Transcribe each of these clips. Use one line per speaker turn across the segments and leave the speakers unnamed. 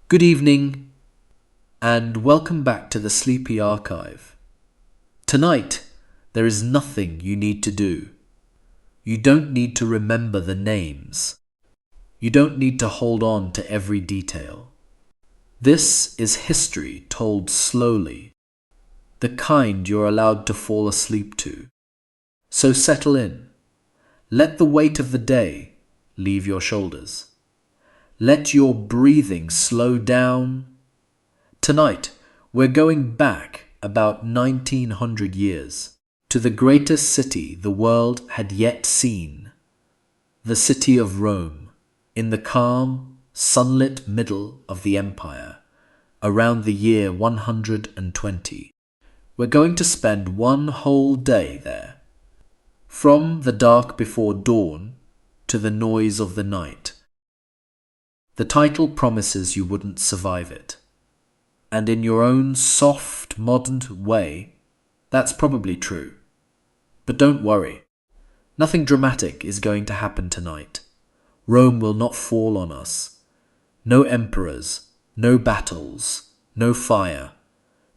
Good evening, and welcome back to the Sleepy Archive. Tonight, there is nothing you need to do. You don't need to remember the names. You don't need to hold on to every detail. This is history told slowly, the kind you're allowed to fall asleep to. So settle in. Let the weight of the day leave your shoulders. Let your breathing slow down. Tonight, we're going back about 1900 years to the greatest city the world had yet seen, the city of Rome, in the calm, sunlit middle of the empire, around the year 120. We're going to spend one whole day there, from the dark before dawn to the noise of the night. The title promises you wouldn't survive it. And in your own soft, modern way, that's probably true. But don't worry. Nothing dramatic is going to happen tonight. Rome will not fall on us. No emperors, no battles, no fire.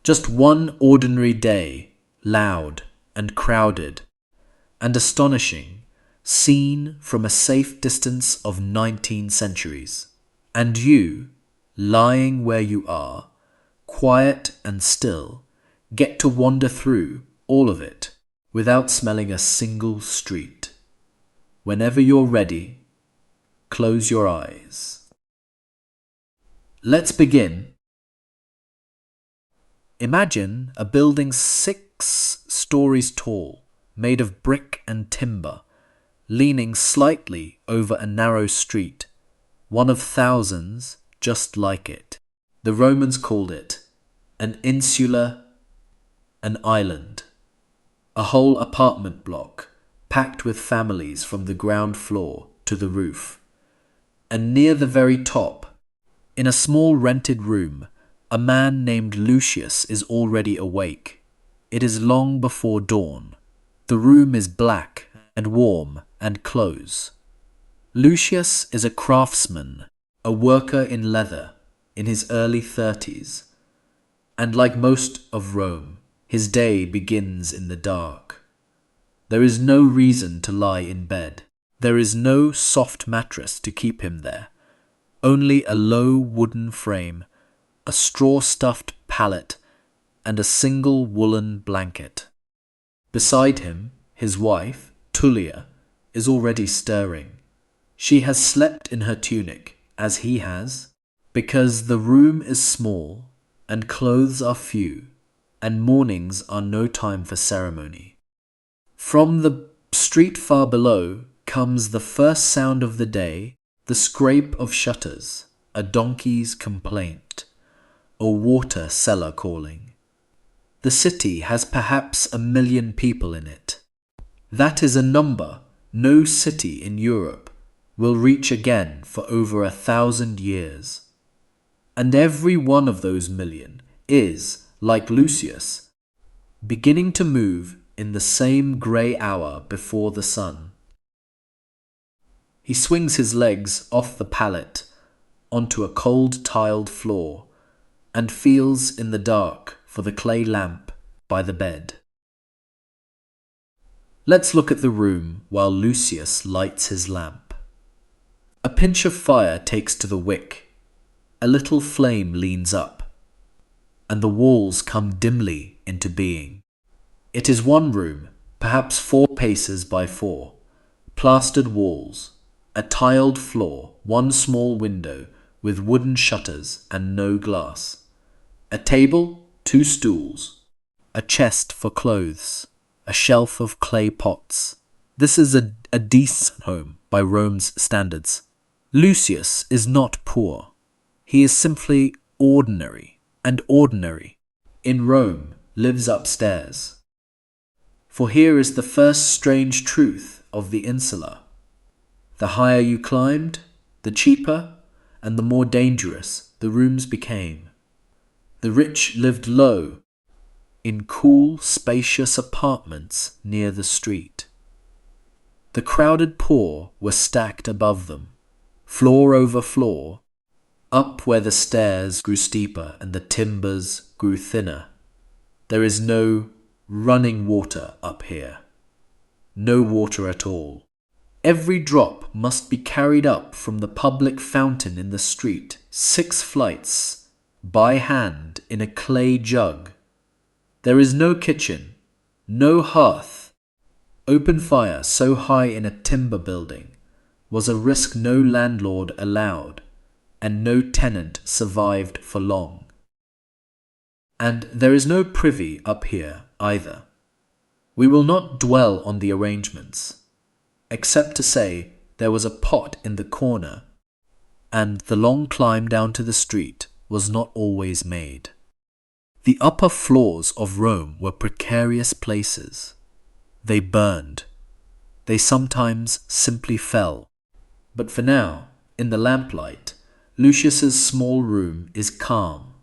Just one ordinary day, loud and crowded and astonishing, seen from a safe distance of 19 centuries. And you, lying where you are, quiet and still, get to wander through all of it without smelling a single street. Whenever you're ready, close your eyes. Let's begin. Imagine a building 6 stories tall, made of brick and timber, leaning slightly over a narrow street, one of thousands just like it. The Romans called it an insula, an island, a whole apartment block packed with families from the ground floor to the roof. And near the very top, in a small rented room, a man named Lucius is already awake. It is long before dawn. The room is black and warm and close. Lucius is a craftsman, a worker in leather, in his early 30s. And like most of Rome, his day begins in the dark. There is no reason to lie in bed. There is no soft mattress to keep him there. Only a low wooden frame, a straw-stuffed pallet, and a single woolen blanket. Beside him, his wife, Tullia, is already stirring. She has slept in her tunic, as he has, because the room is small and clothes are few, and mornings are no time for ceremony. From the street far below comes the first sound of the day, the scrape of shutters, a donkey's complaint, a water seller calling. The city has perhaps 1 million people in it. That is a number no city in Europe will reach again for over 1,000 years. And every one of those million is, like Lucius, beginning to move in the same grey hour before the sun. He swings his legs off the pallet onto a cold tiled floor and feels in the dark for the clay lamp by the bed. Let's look at the room while Lucius lights his lamp. A pinch of fire takes to the wick. A little flame leans up, and the walls come dimly into being. It is one room, perhaps 4 paces by 4, plastered walls, a tiled floor, one small window with wooden shutters and no glass, a table, 2 stools, a chest for clothes, a shelf of clay pots. This is a decent home by Rome's standards. Lucius is not poor. He is simply ordinary, and ordinary, in Rome, lives upstairs. For here is the first strange truth of the insula. The higher you climbed, the cheaper and the more dangerous the rooms became. The rich lived low, in cool, spacious apartments near the street. The crowded poor were stacked above them, floor over floor, up where the stairs grew steeper and the timbers grew thinner. There is no running water up here. No water at all. Every drop must be carried up from the public fountain in the street, 6 flights, by hand in a clay jug. There is no kitchen, no hearth. Open fire so high in a timber building was a risk no landlord allowed, and no tenant survived for long. And there is no privy up here either. We will not dwell on the arrangements, except to say there was a pot in the corner, and the long climb down to the street was not always made. The upper floors of Rome were precarious places. They burned. They sometimes simply fell. But for now, in the lamplight, Lucius's small room is calm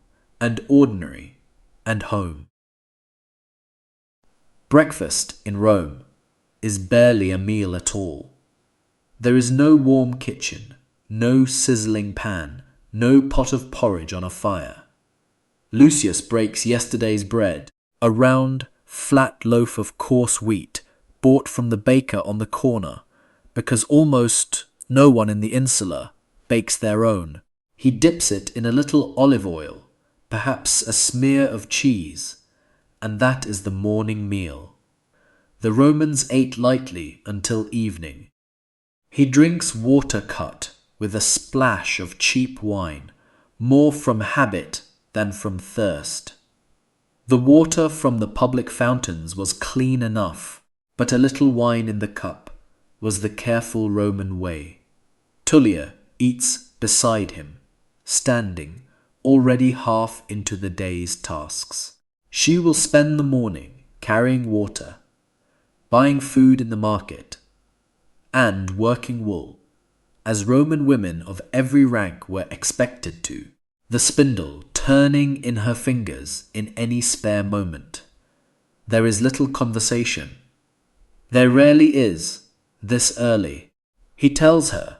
and ordinary and home. Breakfast in Rome is barely a meal at all. There is no warm kitchen, no sizzling pan, no pot of porridge on a fire. Lucius breaks yesterday's bread, a round, flat loaf of coarse wheat bought from the baker on the corner, because almost no one in the insula bakes their own. He dips it in a little olive oil, perhaps a smear of cheese, and that is the morning meal. The Romans ate lightly until evening. He drinks water cut with a splash of cheap wine, more from habit than from thirst. The water from the public fountains was clean enough, but a little wine in the cup was the careful Roman way. Tullia eats beside him, standing, already half into the day's tasks. She will spend the morning carrying water, buying food in the market, and working wool, as Roman women of every rank were expected to, the spindle turning in her fingers in any spare moment. There is little conversation. There rarely is, this early. He tells her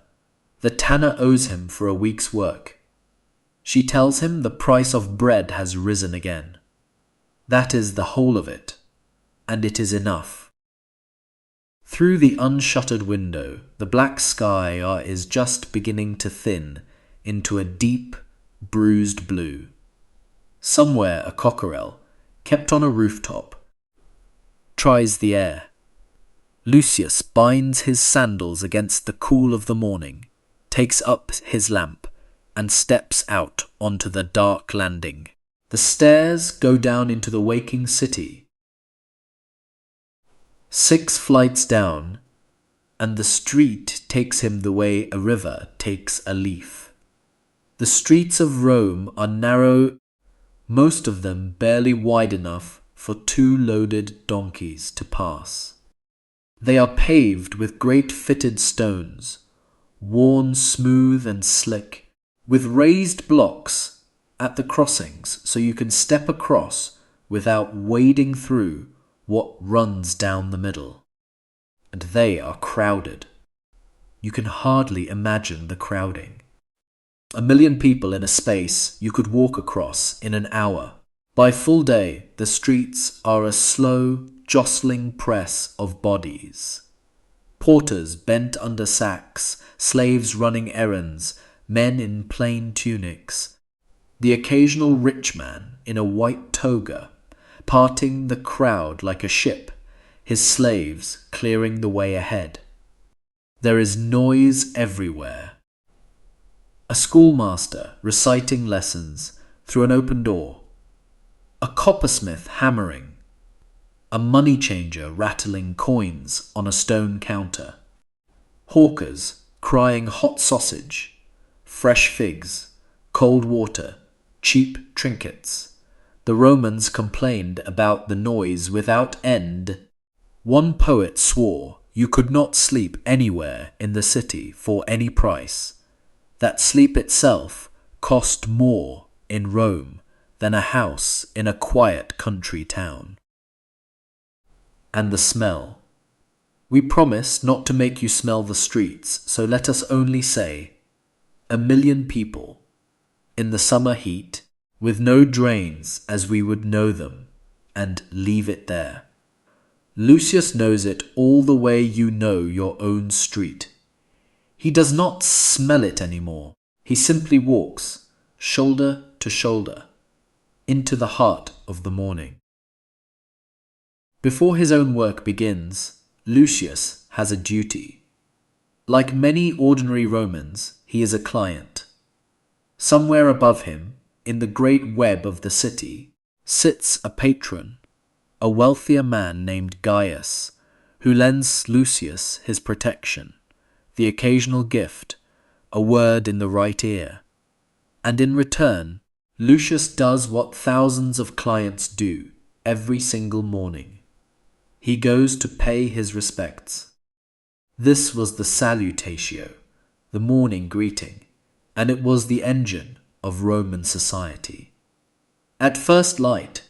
the tanner owes him for a week's work. She tells him the price of bread has risen again. That is the whole of it, and it is enough. Through the unshuttered window, the black sky is just beginning to thin into a deep, bruised blue. Somewhere a cockerel, kept on a rooftop, tries the air. Lucius binds his sandals against the cool of the morning, takes up his lamp, and steps out onto the dark landing. The stairs go down into the waking city. 6 flights down, and the street takes him the way a river takes a leaf. The streets of Rome are narrow, most of them barely wide enough for 2 loaded donkeys to pass. They are paved with great fitted stones, worn smooth and slick, with raised blocks at the crossings so you can step across without wading through what runs down the middle. And they are crowded. You can hardly imagine the crowding. 1 million people in a space you could walk across in an hour. By full day, the streets are a slow, jostling press of bodies. Porters bent under sacks, slaves running errands, men in plain tunics, the occasional rich man in a white toga, parting the crowd like a ship, his slaves clearing the way ahead. There is noise everywhere. A schoolmaster reciting lessons through an open door, a coppersmith hammering, a money changer rattling coins on a stone counter, hawkers crying hot sausage, fresh figs, cold water, cheap trinkets. The Romans complained about the noise without end. One poet swore you could not sleep anywhere in the city for any price, that sleep itself cost more in Rome than a house in a quiet country town. And the smell. We promise not to make you smell the streets, so let us only say, 1 million people, in the summer heat, with no drains as we would know them, and leave it there. Lucius knows it all the way you know your own street. He does not smell it anymore. He simply walks, shoulder to shoulder, into the heart of the morning. Before his own work begins, Lucius has a duty. Like many ordinary Romans, he is a client. Somewhere above him, in the great web of the city, sits a patron, a wealthier man named Gaius, who lends Lucius his protection, the occasional gift, a word in the right ear. And in return, Lucius does what thousands of clients do every single morning. He goes to pay his respects. This was the salutatio, the morning greeting, and it was the engine of Roman society. At first light,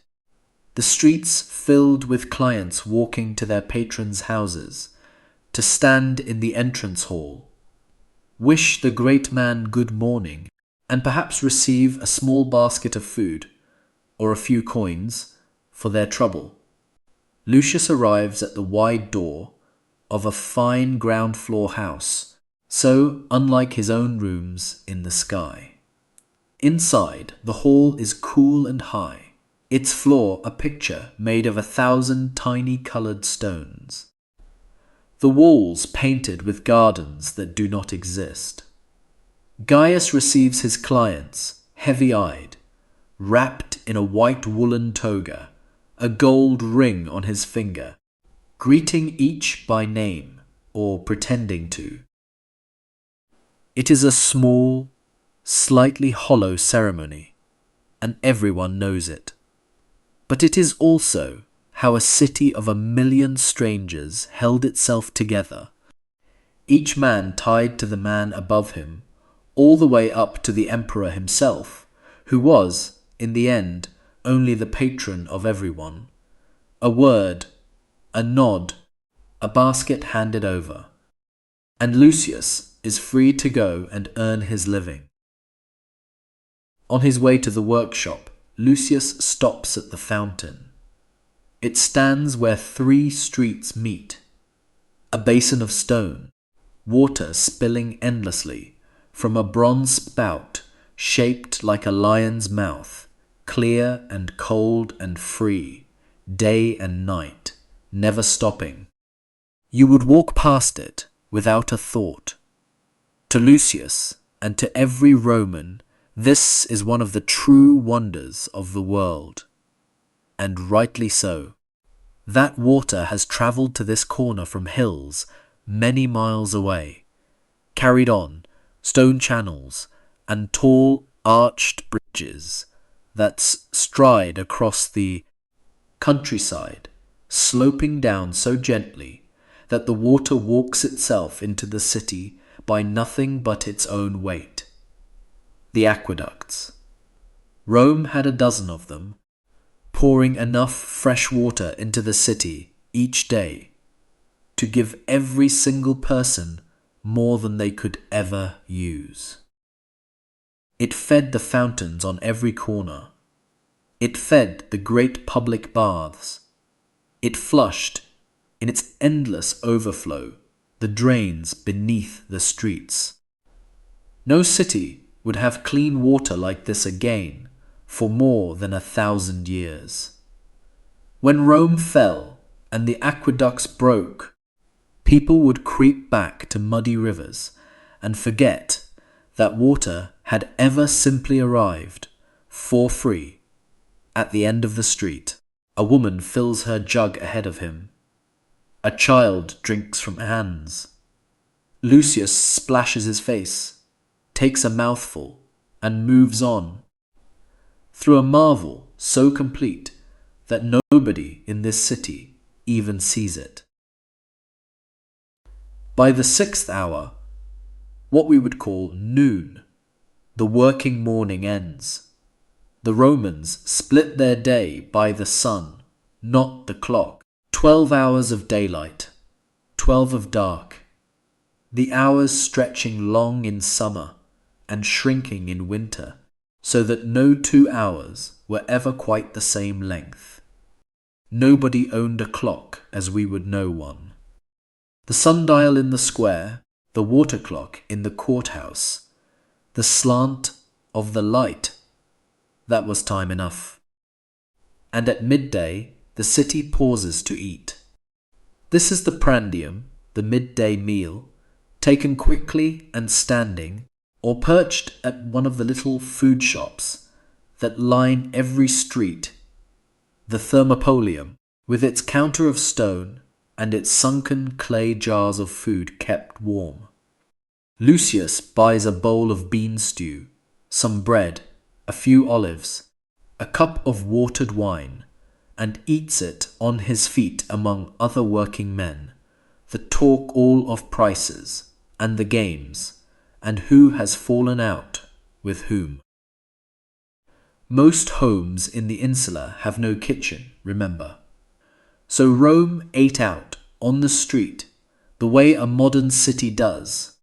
the streets filled with clients walking to their patrons' houses, to stand in the entrance hall, wish the great man good morning, and perhaps receive a small basket of food, or a few coins, for their trouble. Lucius arrives at the wide door of a fine ground-floor house, so unlike his own rooms in the sky. Inside, the hall is cool and high, its floor a picture made of 1,000 tiny coloured stones. The walls painted with gardens that do not exist. Gaius receives his clients, heavy-eyed, wrapped in a white woolen toga, a gold ring on his finger, greeting each by name, or pretending to. It is a small, slightly hollow ceremony, and everyone knows it. But it is also how a city of 1,000,000 strangers held itself together, each man tied to the man above him, all the way up to the emperor himself, who was, in the end, only the patron of everyone. A word, a nod, a basket handed over, and Lucius is free to go and earn his living. On his way to the workshop, Lucius stops at the fountain. It stands where 3 streets meet. A basin of stone, water spilling endlessly from a bronze spout shaped like a lion's mouth, clear and cold and free, day and night, never stopping. You would walk past it without a thought. To Lucius and to every Roman, this is one of the true wonders of the world. And rightly so. That water has travelled to this corner from hills many miles away, carried on stone channels and tall arched bridges that stride across the countryside, sloping down so gently that the water walks itself into the city by nothing but its own weight. The aqueducts. Rome had a dozen of them, pouring enough fresh water into the city each day to give every single person more than they could ever use. It fed the fountains on every corner. It fed the great public baths. It flushed, in its endless overflow, the drains beneath the streets. No city would have clean water like this again for more than 1,000 years. When Rome fell and the aqueducts broke, people would creep back to muddy rivers and forget that water had ever simply arrived, for free, at the end of the street. A woman fills her jug ahead of him. A child drinks from hands. Lucius splashes his face, takes a mouthful, and moves on, through a marvel so complete that nobody in this city even sees it. By the 6th hour, what we would call noon, the working morning ends. The Romans split their day by the sun, not the clock. 12 hours of daylight, 12 of dark. The hours stretching long in summer and shrinking in winter, so that no 2 hours were ever quite the same length. Nobody owned a clock as we would know one. The sundial in the square, the water clock in the courthouse, the slant of the light, that was time enough. And at midday, the city pauses to eat. This is the prandium, the midday meal, taken quickly and standing, or perched at one of the little food shops that line every street, the thermopolium, with its counter of stone and its sunken clay jars of food kept warm. Lucius buys a bowl of bean stew, some bread, a few olives, a cup of watered wine, and eats it on his feet among other working men that talk all of prices and the games and who has fallen out with whom. Most homes in the insula have no kitchen, remember. So Rome ate out on the street the way a modern city does.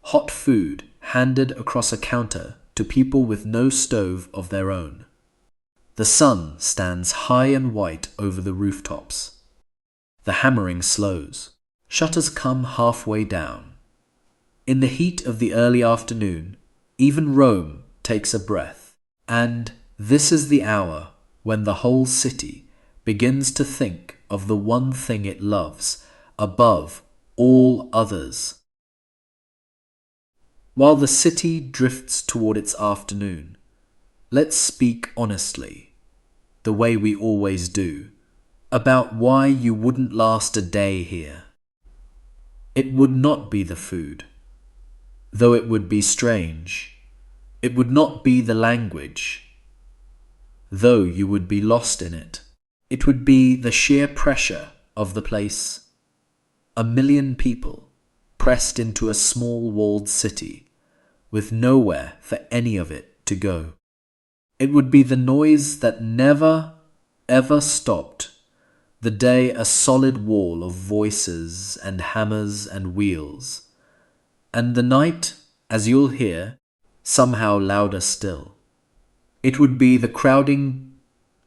Hot food handed across a counter to people with no stove of their own. The sun stands high and white over the rooftops. The hammering slows. Shutters come halfway down. In the heat of the early afternoon, even Rome takes a breath. And this is the hour when the whole city begins to think of the one thing it loves above all others. While the city drifts toward its afternoon, let's speak honestly, the way we always do, about why you wouldn't last a day here. It would not be the food, though it would be strange. It would not be the language, though you would be lost in it. It would be the sheer pressure of the place. 1 million people pressed into a small walled city with nowhere for any of it to go. It would be the noise that never, ever stopped, the day a solid wall of voices and hammers and wheels, and the night, as you'll hear, somehow louder still. It would be the crowding,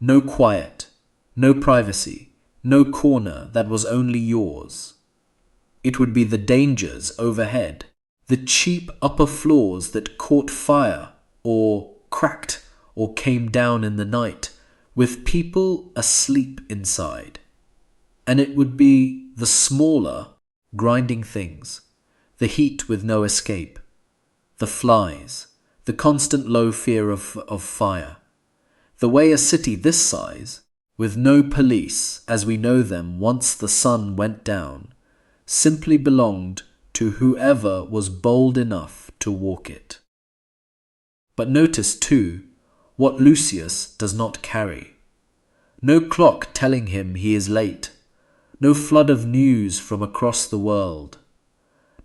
no quiet, no privacy, no corner that was only yours. It would be the dangers overhead, the cheap upper floors that caught fire or cracked or came down in the night, with people asleep inside. And it would be the smaller, grinding things, the heat with no escape, the flies, the constant low fear of fire, the way a city this size, with no police as we know them once the sun went down, simply belonged to whoever was bold enough to walk it. But notice too what Lucius does not carry. No clock telling him he is late, no flood of news from across the world,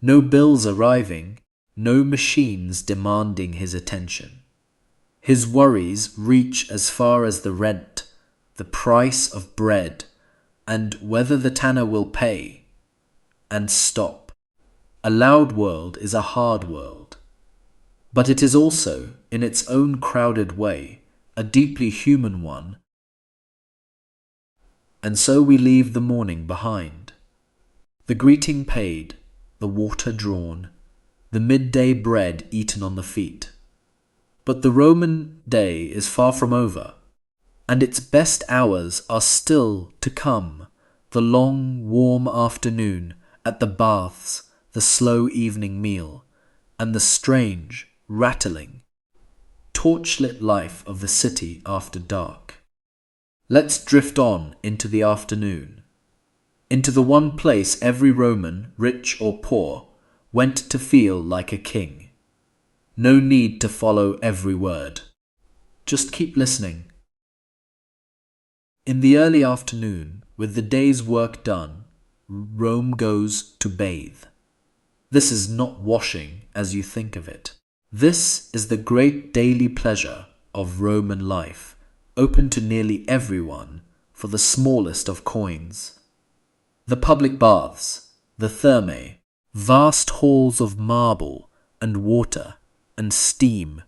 no bills arriving, no machines demanding his attention. His worries reach as far as the rent, the price of bread, and whether the tanner will pay, and stop. A loud world is a hard world, but it is also, in its own crowded way, a deeply human one. And so we leave the morning behind. The greeting paid, the water drawn, the midday bread eaten on the feet. But the Roman day is far from over, and its best hours are still to come, the long, warm afternoon at the baths, the slow evening meal, and the strange, rattling, torchlit life of the city after dark. Let's drift on into the afternoon, into the one place every Roman, rich or poor, went to feel like a king. No need to follow every word. Just keep listening. In the early afternoon, with the day's work done, Rome goes to bathe. This is not washing as you think of it. This is the great daily pleasure of Roman life, open to nearly everyone for the smallest of coins. The public baths, the thermae, vast halls of marble and water and steam,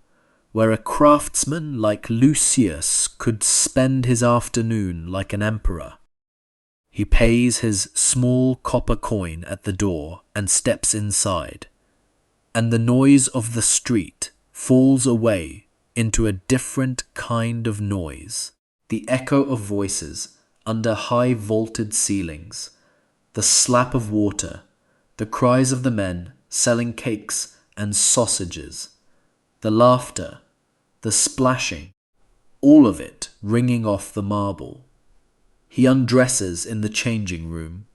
where a craftsman like Lucius could spend his afternoon like an emperor. He pays his small copper coin at the door and steps inside, and the noise of the street falls away into a different kind of noise. The echo of voices under high vaulted ceilings, the slap of water, the cries of the men selling cakes and sausages, the laughter, the splashing, all of it ringing off the marble. He undresses in the changing room,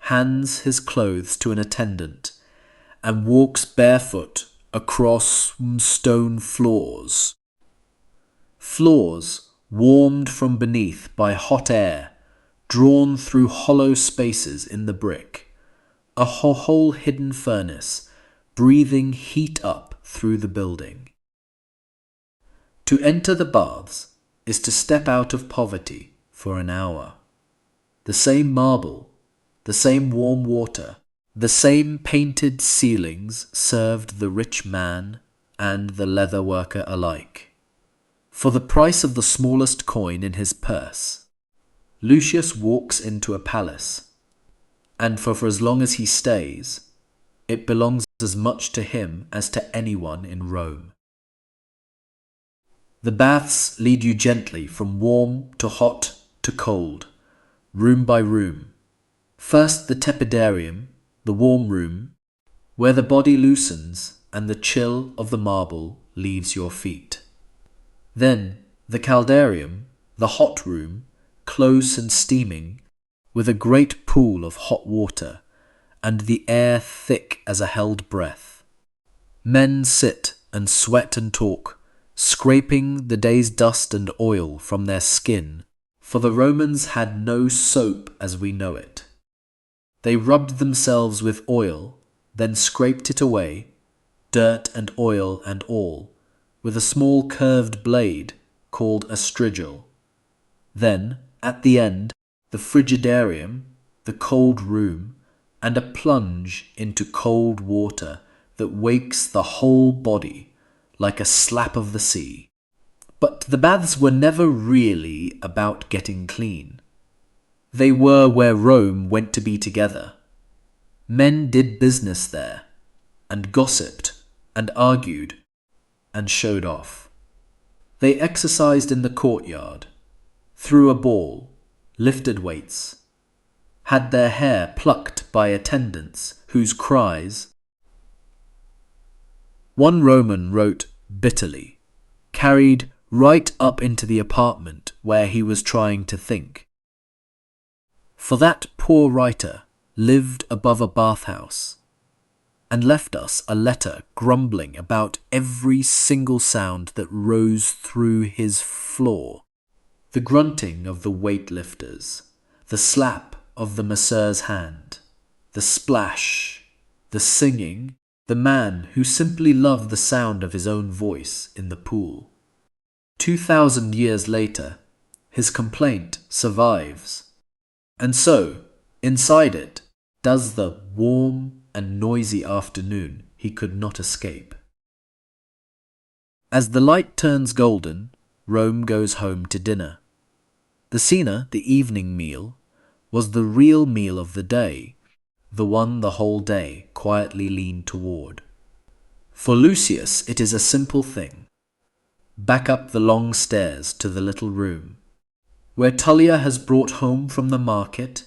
hands his clothes to an attendant, and walks barefoot across stone floors. Floors warmed from beneath by hot air, drawn through hollow spaces in the brick, a whole hidden furnace, breathing heat up through the building. To enter the baths is to step out of poverty for an hour. The same marble, the same warm water, the same painted ceilings served the rich man and the leather worker alike. For the price of the smallest coin in his purse, Lucius walks into a palace, and for as long as he stays, it belongs as much to him as to anyone in Rome. The baths lead you gently from warm to hot to cold, room by room. First the tepidarium, the warm room, where the body loosens and the chill of the marble leaves your feet. Then the caldarium, the hot room, close and steaming, with a great pool of hot water, and the air thick as a held breath. Men sit and sweat and talk, scraping the day's dust and oil from their skin, for the Romans had no soap as we know it. They rubbed themselves with oil, then scraped it away, dirt and oil and all, with a small curved blade called a strigil. Then, at the end, the frigidarium, the cold room, and a plunge into cold water that wakes the whole body like a slap of the sea. But the baths were never really about getting clean. They were where Rome went to be together. Men did business there, and gossiped, and argued, and showed off. They exercised in the courtyard, threw a ball, lifted weights, had their hair plucked by attendants whose cries, one Roman wrote bitterly, carried right up into the apartment where he was trying to think. For that poor writer lived above a bathhouse, and left us a letter grumbling about every single sound that rose through his floor. The grunting of the weightlifters, the slap of the masseur's hand, the splash, the singing, the man who simply loved the sound of his own voice in the pool. 2,000 years later, his complaint survives, and so, inside it, does the warm and noisy afternoon he could not escape. As the light turns golden, Rome goes home to dinner. The cena, the evening meal, was the real meal of the day, the one the whole day quietly leaned toward. For Lucius it is a simple thing. Back up the long stairs to the little room, where Tullia has brought home from the market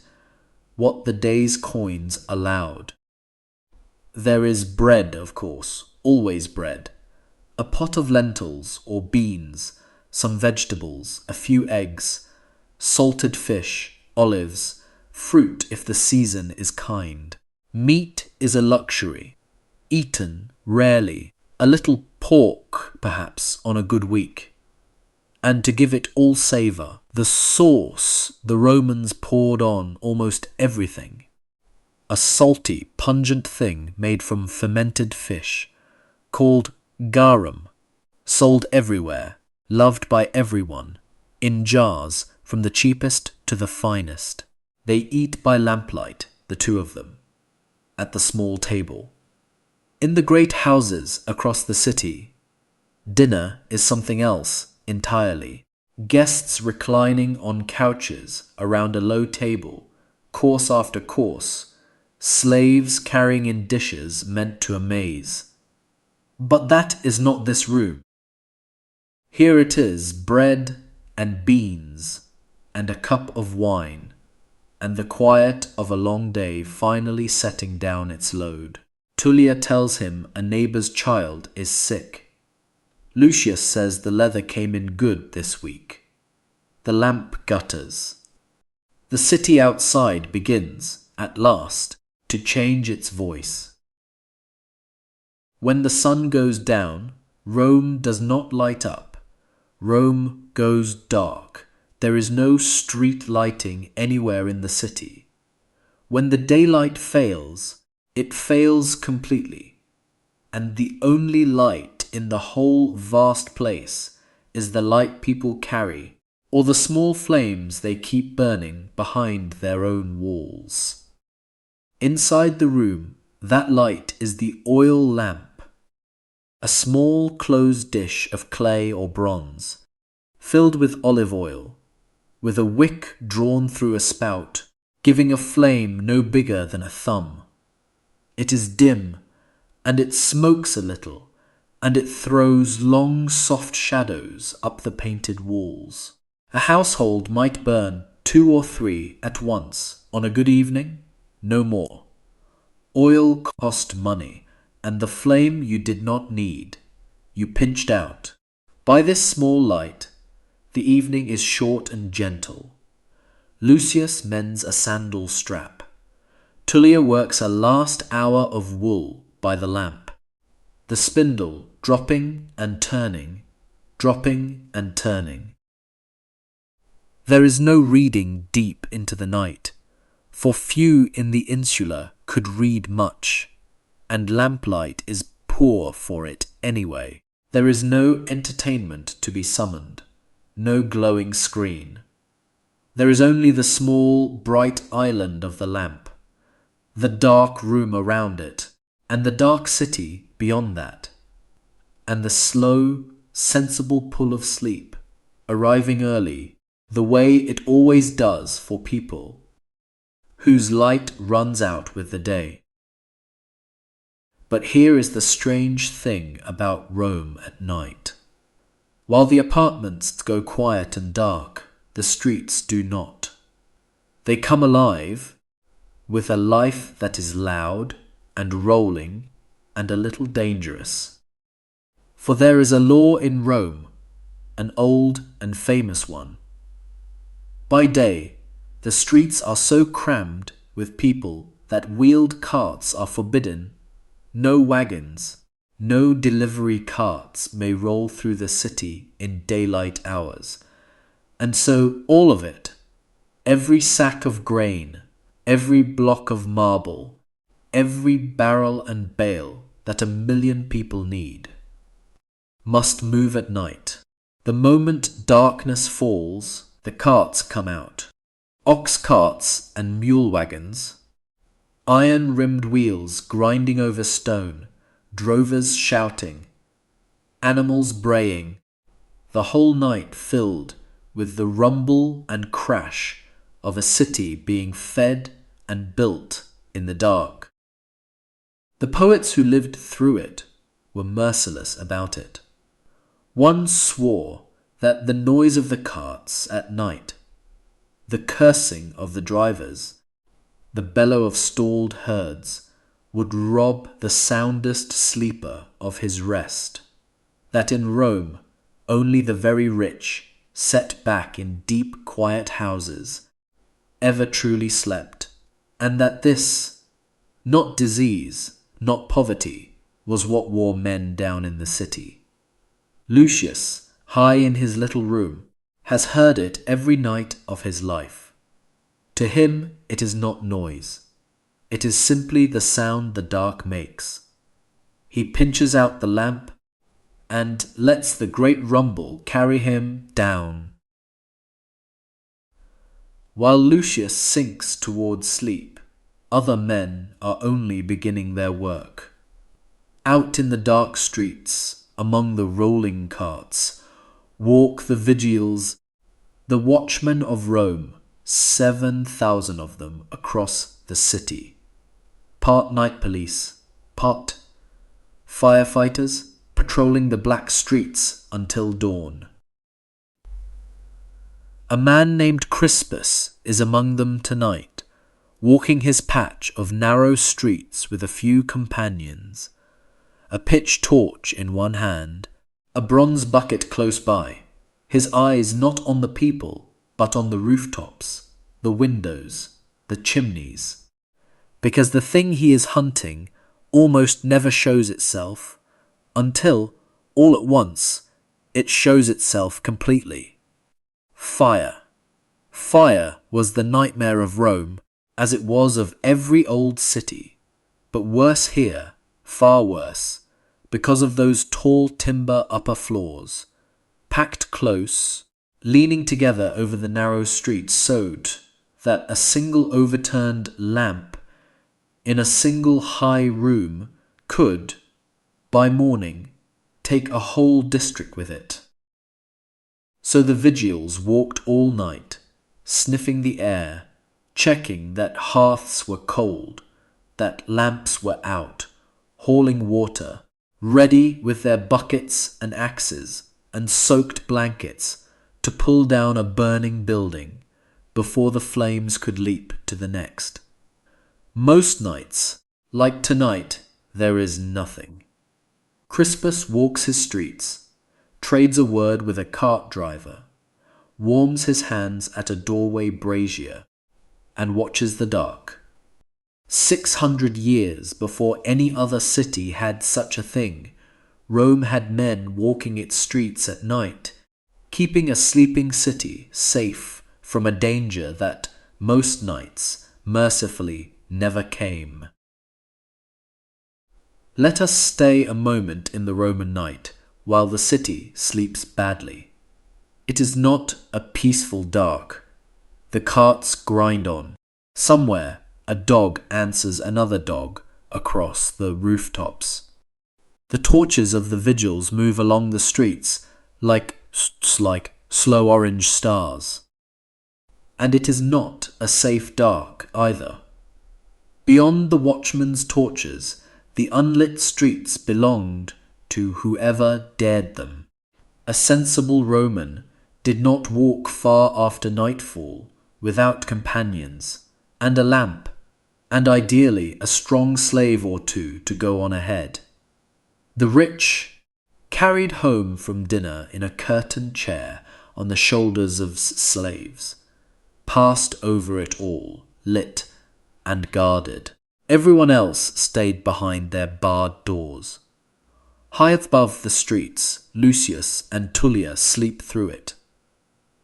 what the day's coins allowed. There is bread, of course, always bread, a pot of lentils or beans, some vegetables, a few eggs, salted fish, olives, fruit if the season is kind. Meat is a luxury, eaten rarely, a little pork perhaps on a good week. And to give it all savour, the sauce the Romans poured on almost everything. A salty, pungent thing made from fermented fish, called garum, sold everywhere, loved by everyone, in jars from the cheapest to the finest. They eat by lamplight, the two of them, at the small table. In the great houses across the city, Dinner is something else entirely. Guests reclining on couches around a low table, course after course, slaves carrying in dishes meant to amaze. But that is not this room. Here it is, bread and beans and a cup of wine, and the quiet of a long day finally setting down its load. Tullia tells him a neighbour's child is sick. Lucius says the leather came in good this week. The lamp gutters. The city outside begins, at last, to change its voice. When the sun goes down, Rome does not light up. Rome goes dark. There is no street lighting anywhere in the city. When the daylight fails, it fails completely, and the only light in the whole vast place is the light people carry, or the small flames they keep burning behind their own walls. Inside the room, that light is the oil lamp, a small closed dish of clay or bronze, filled with olive oil, with a wick drawn through a spout, giving a flame no bigger than a thumb. It is dim, and it smokes a little, and it throws long soft shadows up the painted walls. A household might burn 2 or 3 at once on a good evening, no more. Oil cost money, and the flame you did not need. You pinched out. By this small light, the evening is short and gentle. Lucius mends a sandal strap. Tullia works a last hour of wool by the lamp, the spindle dropping and turning, dropping and turning. There is no reading deep into the night, for few in the insula could read much, and lamplight is poor for it anyway. There is no entertainment to be summoned, no glowing screen. There is only the small, bright island of the lamp, the dark room around it, and the dark city beyond that, and the slow, sensible pull of sleep, arriving early, the way it always does for people whose light runs out with the day. But here is the strange thing about Rome at night. While the apartments go quiet and dark, the streets do not. They come alive, with a life that is loud and rolling and a little dangerous. For there is a law in Rome, an old and famous one. By day, the streets are so crammed with people that wheeled carts are forbidden. No wagons, no delivery carts may roll through the city in daylight hours. And so all of it, every sack of grain, every block of marble, every barrel and bale that 1,000,000 people need, must move at night. The moment darkness falls, the carts come out. Ox carts and mule wagons, iron-rimmed wheels grinding over stone, drovers shouting, animals braying, the whole night filled with the rumble and crash of a city being fed and built in the dark. The poets who lived through it were merciless about it. One swore that the noise of the carts at night, the cursing of the drivers, the bellow of stalled herds, would rob the soundest sleeper of his rest, that in Rome only the very rich, set back in deep quiet houses, ever truly slept, and that this, not disease, not poverty, was what wore men down in the city. Lucius, high in his little room, has heard it every night of his life. To him it is not noise. It is simply the sound the dark makes. He pinches out the lamp and lets the great rumble carry him down. While Lucius sinks towards sleep, other men are only beginning their work. Out in the dark streets, among the rolling carts walk the vigiles, the watchmen of Rome, 7,000 of them across the city. Part night police, part firefighters patrolling the black streets until dawn. A man named Crispus is among them tonight, walking his patch of narrow streets with a few companions, a pitch torch in one hand, a bronze bucket close by, his eyes not on the people, but on the rooftops, the windows, the chimneys, because the thing he is hunting almost never shows itself, until, all at once, it shows itself completely. Fire. Fire was the nightmare of Rome, as it was of every old city, but worse here, far worse, because of those tall timber upper floors, packed close, leaning together over the narrow streets so that a single overturned lamp in a single high room could, by morning, take a whole district with it. So the vigiles walked all night, sniffing the air, checking that hearths were cold, that lamps were out, hauling water, ready with their buckets and axes and soaked blankets to pull down a burning building before the flames could leap to the next. Most nights, like tonight, there is nothing. Crispus walks his streets, trades a word with a cart driver, warms his hands at a doorway brazier, and watches the dark. 600 years before any other city had such a thing, Rome had men walking its streets at night, keeping a sleeping city safe from a danger that most nights mercifully never came. Let us stay a moment in the Roman night while the city sleeps badly. It is not a peaceful dark. The carts grind on. Somewhere a dog answers another dog across the rooftops. The torches of the vigils move along the streets like slow orange stars. And it is not a safe dark either. Beyond the watchman's torches, the unlit streets belonged to whoever dared them. A sensible Roman did not walk far after nightfall without companions, and a lamp, and ideally a strong slave or two to go on ahead. The rich, carried home from dinner in a curtained chair on the shoulders of slaves, passed over it all, lit and guarded. Everyone else stayed behind their barred doors. High above the streets, Lucius and Tullia sleep through it,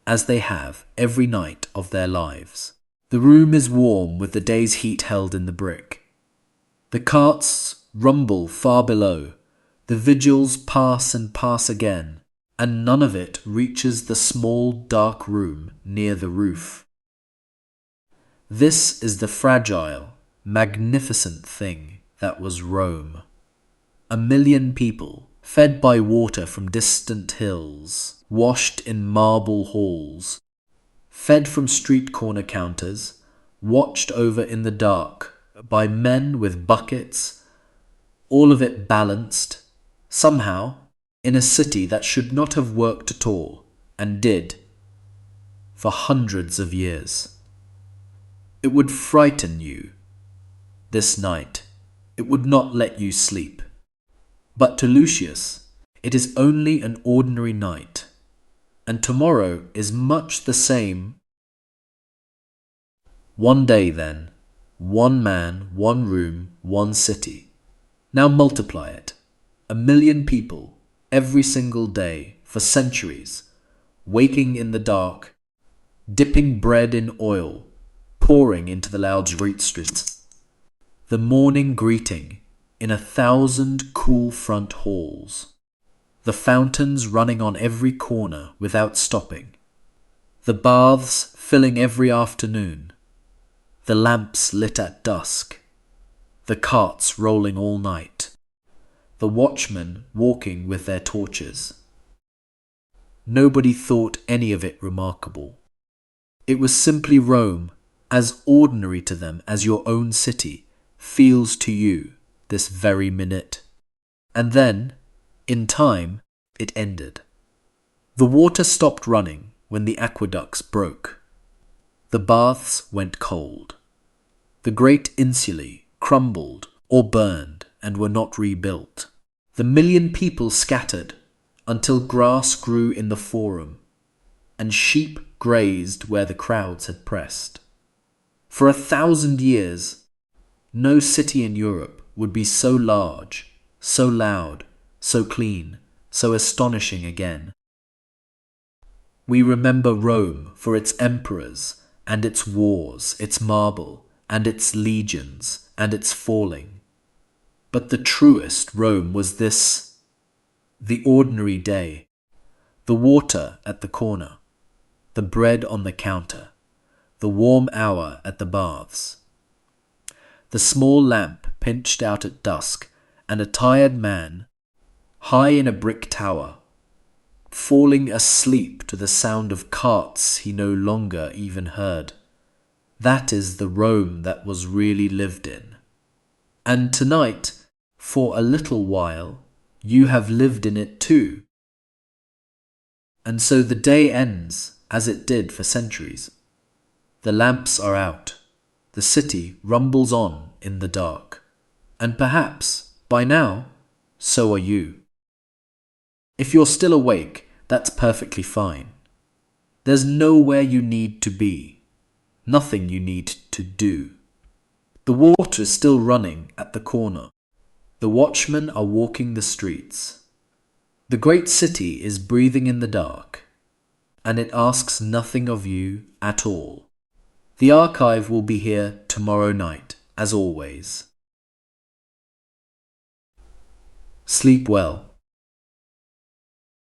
as they have every night of their lives. The room is warm with the day's heat held in the brick. The carts rumble far below, the vigils pass and pass again, and none of it reaches the small dark room near the roof. This is the fragile, magnificent thing that was Rome. 1 million people, fed by water from distant hills, washed in marble halls, fed from street corner counters, watched over in the dark by men with buckets, all of it balanced, somehow, in a city that should not have worked at all, and did, for hundreds of years. It would frighten you. This night, it would not let you sleep. But to Lucius, it is only an ordinary night, and tomorrow is much the same. One day then, one man, one room, one city. Now multiply it. 1 million people, every single day, for centuries, waking in the dark, dipping bread in oil, pouring into the loud streets. The morning greeting in 1,000 cool front halls. The fountains running on every corner without stopping. The baths filling every afternoon. The lamps lit at dusk. The carts rolling all night. the watchmen walking with their torches. Nobody thought any of it remarkable. It was simply Rome, as ordinary to them as your own city feels to you this very minute. And then, in time, it ended. The water stopped running when the aqueducts broke. The baths went cold. The great insulae crumbled or burned and were not rebuilt. The million people scattered until grass grew in the forum and sheep grazed where the crowds had pressed. For 1,000 years, no city in Europe would be so large, so loud, so clean, so astonishing again. We remember Rome for its emperors and its wars, its marble and its legions and its falling. But the truest Rome was this, the ordinary day, the water at the corner, the bread on the counter, the warm hour at the baths, the small lamp pinched out at dusk, and a tired man, high in a brick tower, falling asleep to the sound of carts he no longer even heard. That is the Rome that was really lived in. And tonight, for a little while, you have lived in it too. And so the day ends as it did for centuries. The lamps are out. The city rumbles on in the dark. And perhaps, by now, so are you. If you're still awake, that's perfectly fine. There's nowhere you need to be. Nothing you need to do. The water is still running at the corner. The watchmen are walking the streets. The great city is breathing in the dark, and it asks nothing of you at all. The archive will be here tomorrow night, as always. Sleep well.